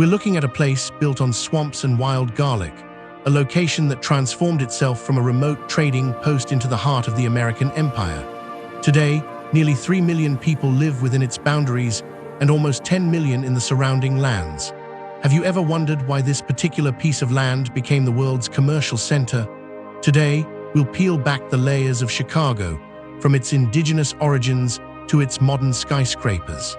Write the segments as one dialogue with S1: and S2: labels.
S1: We're looking at a place built on swamps and wild garlic, a location that transformed itself from a remote trading post into the heart of the American empire. Today, nearly 3 million people live within its boundaries and almost 10 million in the surrounding lands. Have you ever wondered why this particular piece of land became the world's commercial center? Today, we'll peel back the layers of Chicago, from its indigenous origins to its modern skyscrapers.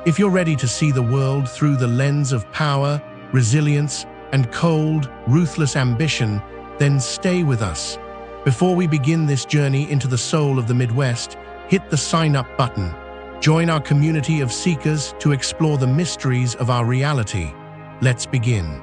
S1: If you're ready to see the world through the lens of power, resilience, and cold, ruthless ambition, then stay with us. Before we begin this journey into the soul of the Midwest, hit the sign up button. Join our community of seekers to explore the mysteries of our reality. Let's begin.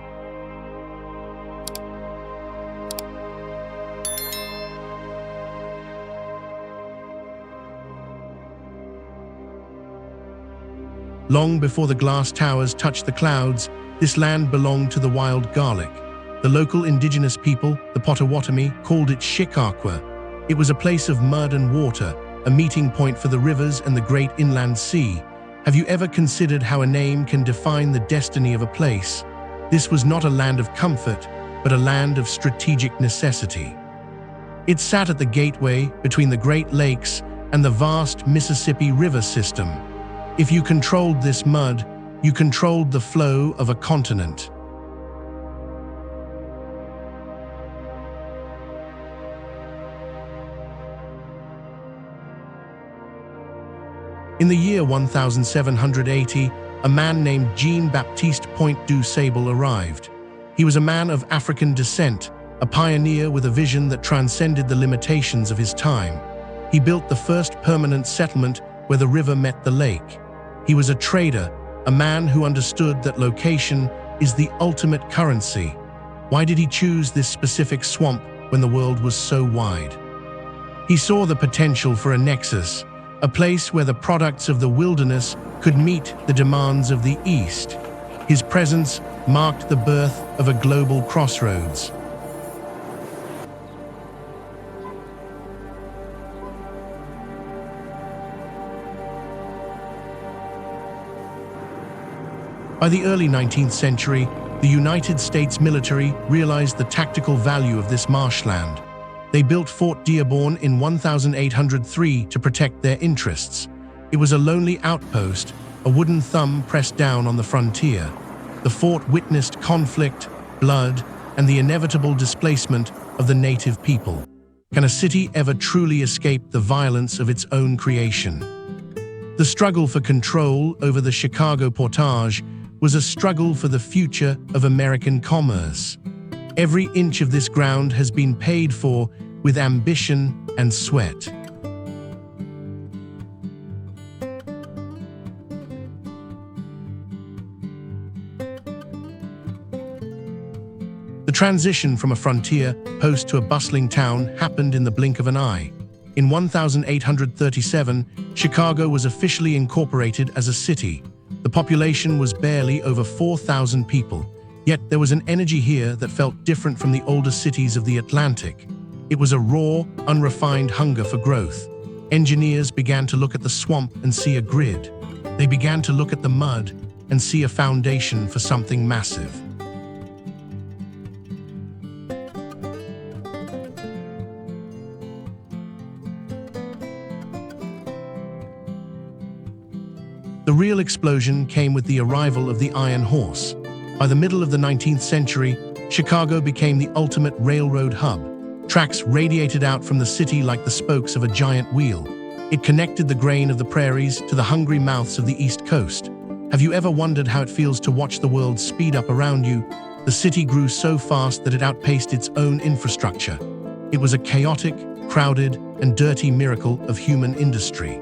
S1: Long before the glass towers touched the clouds, this land belonged to the wild garlic. The local indigenous people, the Potawatomi, called it Shikaakwa. It was a place of mud and water, a meeting point for the rivers and the great inland sea. Have you ever considered how a name can define the destiny of a place? This was not a land of comfort, but a land of strategic necessity. It sat at the gateway between the Great Lakes and the vast Mississippi River system. If you controlled this mud, you controlled the flow of a continent. In the year 1780, a man named Jean-Baptiste Point du Sable arrived. He was a man of African descent, a pioneer with a vision that transcended the limitations of his time. He built the first permanent settlement where the river met the lake. He was a trader, a man who understood that location is the ultimate currency. Why did he choose this specific swamp when the world was so wide? He saw the potential for a nexus, a place where the products of the wilderness could meet the demands of the East. His presence marked the birth of a global crossroads. By the early 19th century, the United States military realized the tactical value of this marshland. They built Fort Dearborn in 1803 to protect their interests. It was a lonely outpost, a wooden thumb pressed down on the frontier. The fort witnessed conflict, blood, and the inevitable displacement of the native people. Can a city ever truly escape the violence of its own creation? The struggle for control over the Chicago portage was a struggle for the future of American commerce. Every inch of this ground has been paid for with ambition and sweat. The transition from a frontier post to a bustling town happened in the blink of an eye. In 1837, Chicago was officially incorporated as a city. The population was barely over 4,000 people. Yet there was an energy here that felt different from the older cities of the Atlantic. It was a raw, unrefined hunger for growth. Engineers began to look at the swamp and see a grid. They began to look at the mud and see a foundation for something massive. The real explosion came with the arrival of the Iron Horse. By the middle of the 19th century, Chicago became the ultimate railroad hub. Tracks radiated out from the city like the spokes of a giant wheel. It connected the grain of the prairies to the hungry mouths of the East Coast. Have you ever wondered how it feels to watch the world speed up around you? The city grew so fast that it outpaced its own infrastructure. It was a chaotic, crowded, and dirty miracle of human industry.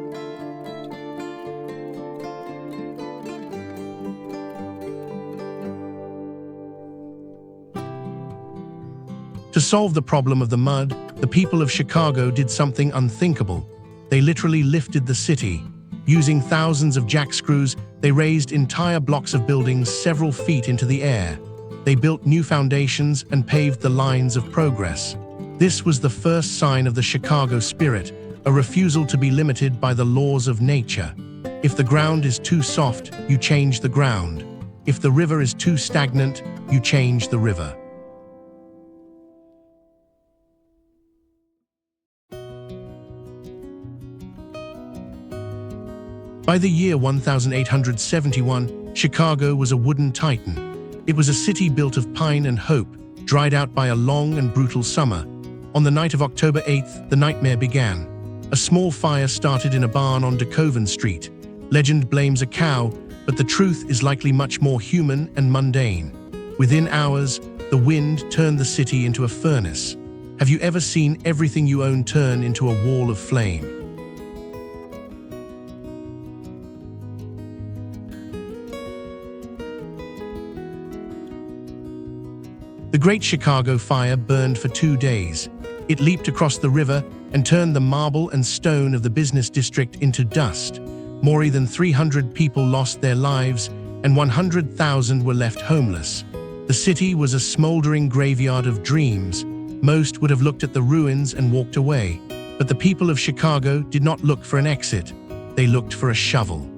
S1: To solve the problem of the mud, the people of Chicago did something unthinkable. They literally lifted the city. Using thousands of jack screws, they raised entire blocks of buildings several feet into the air. They built new foundations and paved the lines of progress. This was the first sign of the Chicago spirit, a refusal to be limited by the laws of nature. If the ground is too soft, you change the ground. If the river is too stagnant, you change the river. By the year 1871, Chicago was a wooden titan. It was a city built of pine and hope, dried out by a long and brutal summer. On the night of October 8th, the nightmare began. A small fire started in a barn on DeKoven Street. Legend blames a cow, but the truth is likely much more human and mundane. Within hours, the wind turned the city into a furnace. Have you ever seen everything you own turn into a wall of flame? The Great Chicago Fire burned for 2 days. It leaped across the river and turned the marble and stone of the business district into dust. More than 300 people lost their lives, and 100,000 were left homeless. The city was a smoldering graveyard of dreams. Most would have looked at the ruins and walked away, but the people of Chicago did not look for an exit. They looked for a shovel.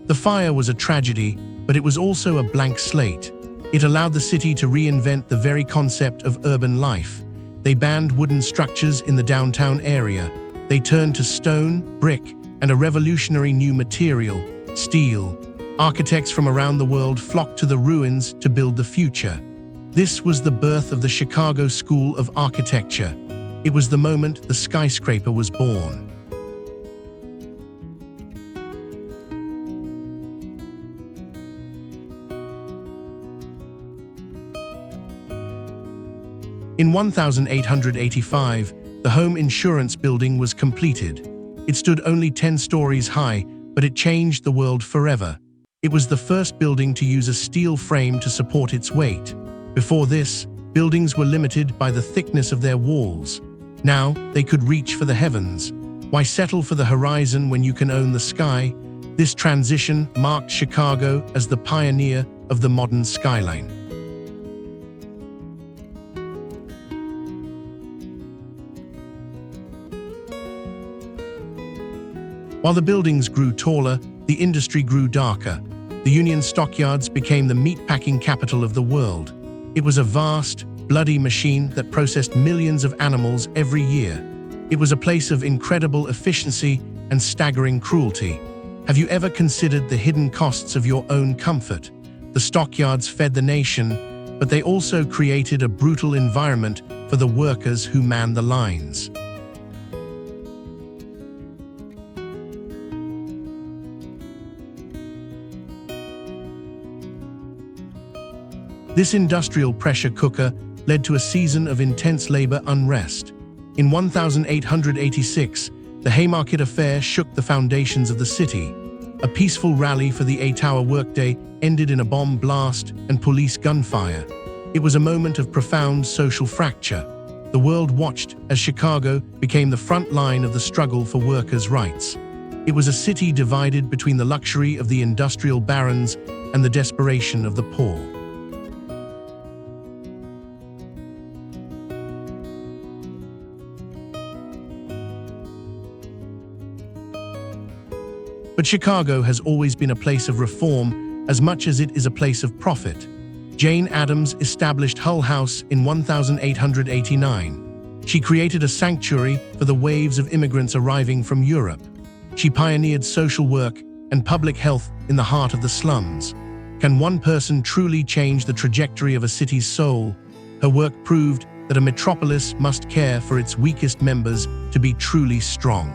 S1: The fire was a tragedy, but it was also a blank slate. It allowed the city to reinvent the very concept of urban life. They banned wooden structures in the downtown area. They turned to stone, brick, and a revolutionary new material, steel. Architects from around the world flocked to the ruins to build the future. This was the birth of the Chicago School of Architecture. It was the moment the skyscraper was born. In 1885, the home insurance building was completed. It stood only 10 stories high, but it changed the world forever. It was the first building to use a steel frame to support its weight. Before this, buildings were limited by the thickness of their walls. Now, they could reach for the heavens. Why settle for the horizon when you can own the sky? This transition marked Chicago as the pioneer of the modern skyline. While the buildings grew taller, the industry grew darker. The Union Stockyards became the meatpacking capital of the world. It was a vast, bloody machine that processed millions of animals every year. It was a place of incredible efficiency and staggering cruelty. Have you ever considered the hidden costs of your own comfort? The stockyards fed the nation, but they also created a brutal environment for the workers who manned the lines. This industrial pressure cooker led to a season of intense labor unrest. In 1886, the Haymarket Affair shook the foundations of the city. A peaceful rally for the 8-hour workday ended in a bomb blast and police gunfire. It was a moment of profound social fracture. The world watched as Chicago became the front line of the struggle for workers' rights. It was a city divided between the luxury of the industrial barons and the desperation of the poor. But Chicago has always been a place of reform as much as it is a place of profit. Jane Addams established Hull House in 1889. She created a sanctuary for the waves of immigrants arriving from Europe. She pioneered social work and public health in the heart of the slums. Can one person truly change the trajectory of a city's soul? Her work proved that a metropolis must care for its weakest members to be truly strong.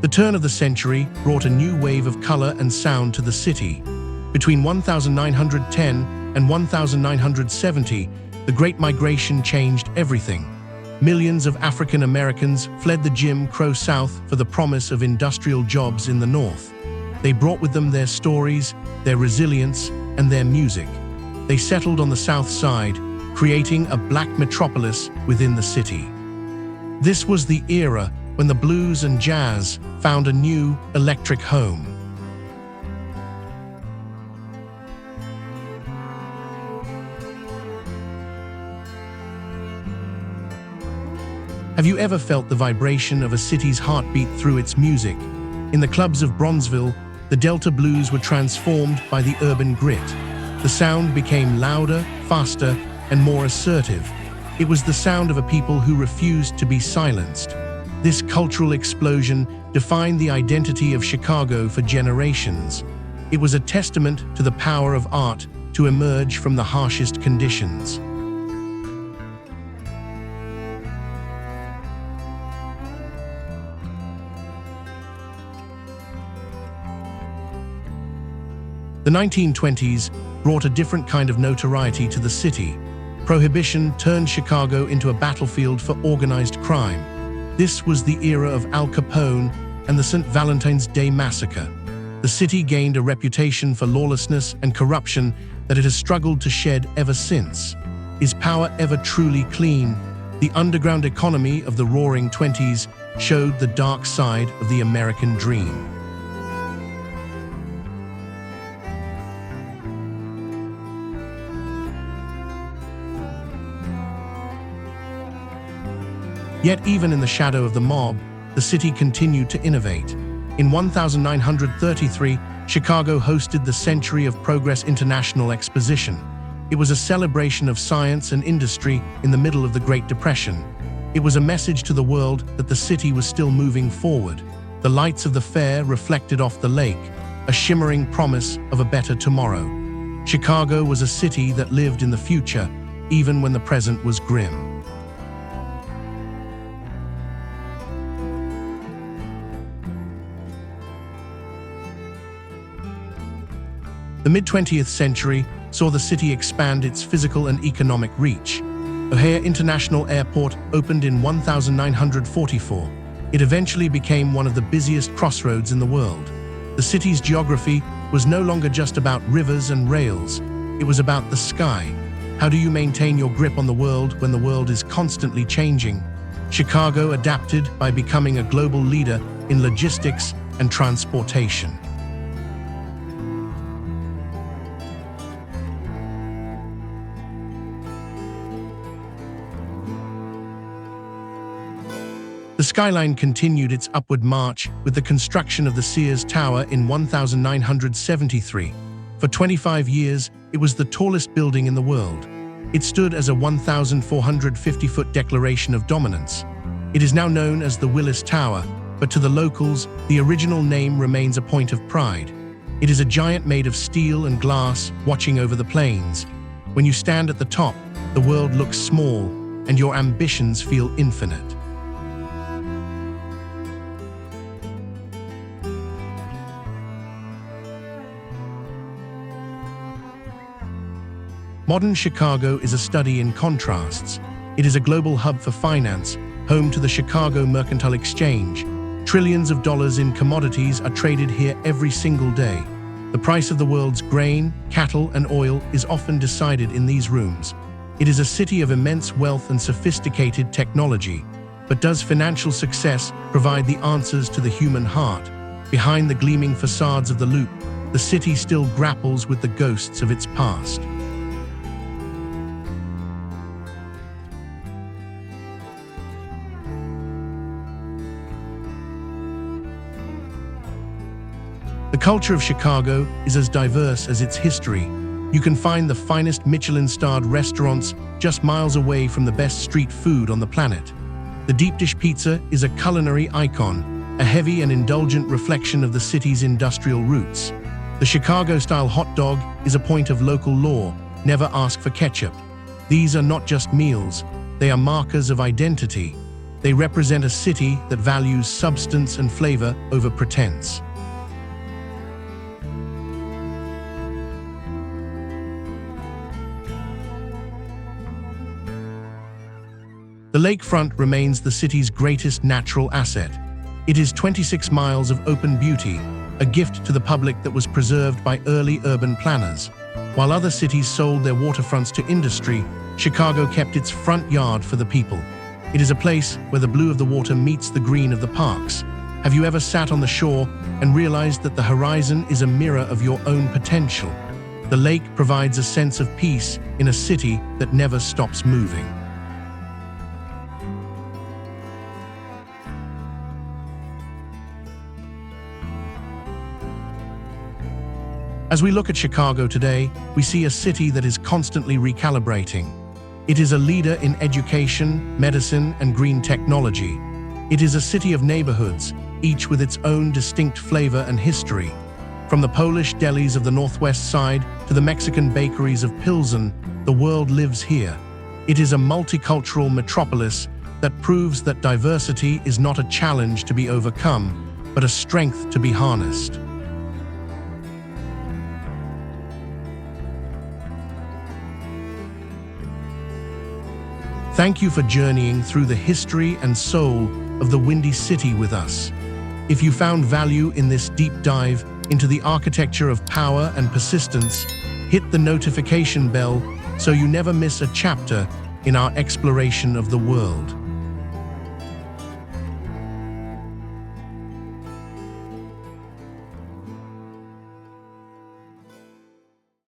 S1: The turn of the century brought a new wave of color and sound to the city. Between 1910 and 1970, the Great Migration changed everything. Millions of African Americans fled the Jim Crow South for the promise of industrial jobs in the North. They brought with them their stories, their resilience, and their music. They settled on the South Side, creating a black metropolis within the city. This was the era when the blues and jazz found a new, electric home. Have you ever felt the vibration of a city's heartbeat through its music? In the clubs of Bronzeville, the Delta blues were transformed by the urban grit. The sound became louder, faster, and more assertive. It was the sound of a people who refused to be silenced. This cultural explosion defined the identity of Chicago for generations. It was a testament to the power of art to emerge from the harshest conditions. The 1920s brought a different kind of notoriety to the city. Prohibition turned Chicago into a battlefield for organized crime. This was the era of Al Capone and the St. Valentine's Day Massacre. The city gained a reputation for lawlessness and corruption that it has struggled to shed ever since. Is power ever truly clean? The underground economy of the Roaring Twenties showed the dark side of the American dream. Yet even in the shadow of the mob, the city continued to innovate. In 1933, Chicago hosted the Century of Progress International Exposition. It was a celebration of science and industry in the middle of the Great Depression. It was a message to the world that the city was still moving forward. The lights of the fair reflected off the lake, a shimmering promise of a better tomorrow. Chicago was a city that lived in the future, even when the present was grim. The mid-20th century saw the city expand its physical and economic reach. O'Hare International Airport opened in 1944. It eventually became one of the busiest crossroads in the world. The city's geography was no longer just about rivers and rails. It was about the sky. How do you maintain your grip on the world when the world is constantly changing? Chicago adapted by becoming a global leader in logistics and transportation. The skyline continued its upward march with the construction of the Sears Tower in 1973. For 25 years, it was the tallest building in the world. It stood as a 1,450-foot declaration of dominance. It is now known as the Willis Tower, but to the locals, the original name remains a point of pride. It is a giant made of steel and glass watching over the plains. When you stand at the top, the world looks small and your ambitions feel infinite. Modern Chicago is a study in contrasts. It is a global hub for finance, home to the Chicago Mercantile Exchange. Trillions of dollars in commodities are traded here every single day. The price of the world's grain, cattle, and oil is often decided in these rooms. It is a city of immense wealth and sophisticated technology. But does financial success provide the answers to the human heart? Behind the gleaming facades of the Loop, the city still grapples with the ghosts of its past. The culture of Chicago is as diverse as its history. You can find the finest Michelin-starred restaurants just miles away from the best street food on the planet. The deep dish pizza is a culinary icon, a heavy and indulgent reflection of the city's industrial roots. The Chicago-style hot dog is a point of local law, never ask for ketchup. These are not just meals, they are markers of identity. They represent a city that values substance and flavor over pretense. The lakefront remains the city's greatest natural asset. It is 26 miles of open beauty, a gift to the public that was preserved by early urban planners. While other cities sold their waterfronts to industry, Chicago kept its front yard for the people. It is a place where the blue of the water meets the green of the parks. Have you ever sat on the shore and realized that the horizon is a mirror of your own potential? The lake provides a sense of peace in a city that never stops moving. As we look at Chicago today, we see a city that is constantly recalibrating. It is a leader in education, medicine, and green technology. It is a city of neighborhoods, each with its own distinct flavor and history. From the Polish delis of the Northwest Side to the Mexican bakeries of Pilsen, the world lives here. It is a multicultural metropolis that proves that diversity is not a challenge to be overcome, but a strength to be harnessed. Thank you for journeying through the history and soul of the Windy City with us. If you found value in this deep dive into the architecture of power and persistence, hit the notification bell so you never miss a chapter in our exploration of the world.